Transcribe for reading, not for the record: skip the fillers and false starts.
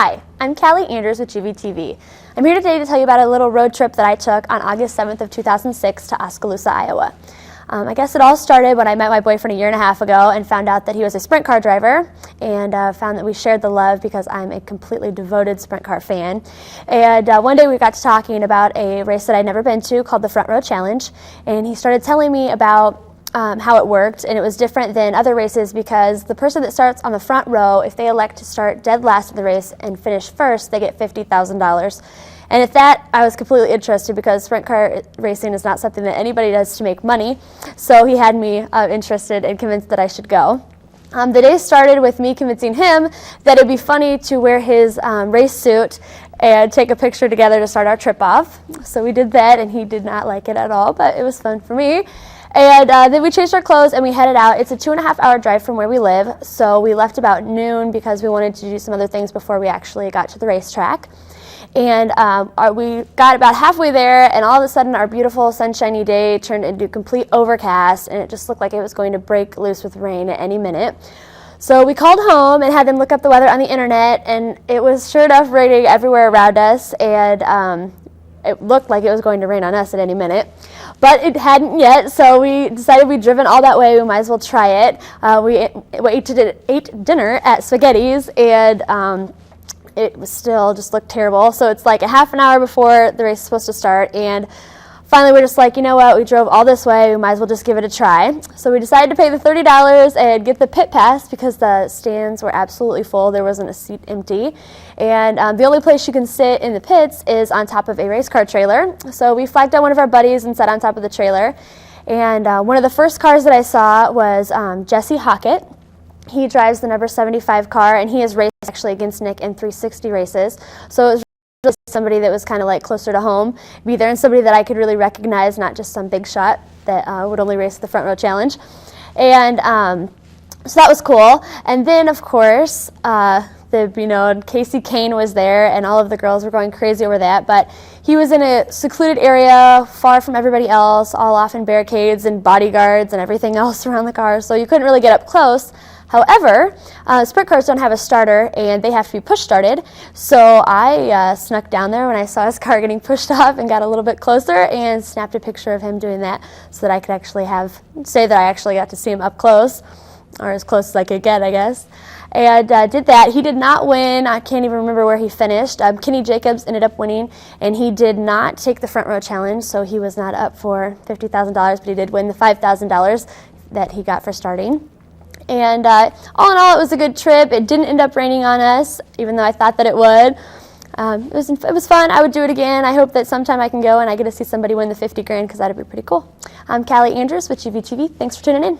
Hi, I'm Callie Andrews with GVTV. I'm here today to tell you about a little road trip that I took on August 7th of 2006 to Oskaloosa, Iowa. I guess it all started when I met my boyfriend a year and a half ago and found out that he was a sprint car driver, and found that we shared the love because I'm a completely devoted sprint car fan. And one day we got to talking about a race that I'd never been to called the Front Row Challenge, and he started telling me about how it worked, and it was different than other races because the person that starts on the front row, if they elect to start dead last in the race and finish first, they get $50,000. And at that, I was completely interested because sprint car racing is not something that anybody does to make money. So he had me interested and convinced that I should go. The day started with me convincing him that it'd be funny to wear his race suit and take a picture together to start our trip off. So we did that, and he did not like it at all, but it was fun for me. And then we changed our clothes and we headed out. It's a 2.5-hour drive from where we live, so we left about noon because we wanted to do some other things before we actually got to the racetrack. And we got about halfway there, and all of a sudden our beautiful sunshiny day turned into complete overcast, and it just looked like it was going to break loose with rain at any minute. So we called home and had them look up the weather on the internet, and it was sure enough raining everywhere around us, and it looked like it was going to rain on us at any minute. But it hadn't yet, so we decided we'd driven all that way, we might as well try it. We ate dinner at Spaghetti's, and it was still just looked terrible. So it's like a half an hour before the race is supposed to start, and finally we're just like, you know what, we drove all this way, we might as well just give it a try. So we decided to pay the $30 and get the pit pass because the stands were absolutely full. There wasn't a seat empty. And the only place you can sit in the pits is on top of a race car trailer. So we flagged down one of our buddies and sat on top of the trailer. And one of the first cars that I saw was Jesse Hockett. He drives the number 75 car, and he has raced actually against Nick in 360 races. So it was really somebody that was kind of like closer to home, be there, and somebody that I could really recognize, not just some big shot that would only race the Front Row Challenge. And so that was cool. And then, of course, Casey Kane was there, and all of the girls were going crazy over that. But he was in a secluded area, far from everybody else, all off in barricades and bodyguards and everything else around the car, so you couldn't really get up close. However, sprint cars don't have a starter, and they have to be push-started, so I snuck down there when I saw his car getting pushed off and got a little bit closer and snapped a picture of him doing that so that I could actually say that I actually got to see him up close, or as close as I could get, I guess. And did that. He did not win. I can't even remember where he finished. Kenny Jacobs ended up winning, and he did not take the Front Row Challenge, so he was not up for $50,000, but he did win the $5,000 that he got for starting. And all in all, it was a good trip. It didn't end up raining on us, even though I thought that it would. It was fun. I would do it again. I hope that sometime I can go and I get to see somebody win the $50,000 because that would be pretty cool. I'm Callie Andrews with GVTV. Thanks for tuning in.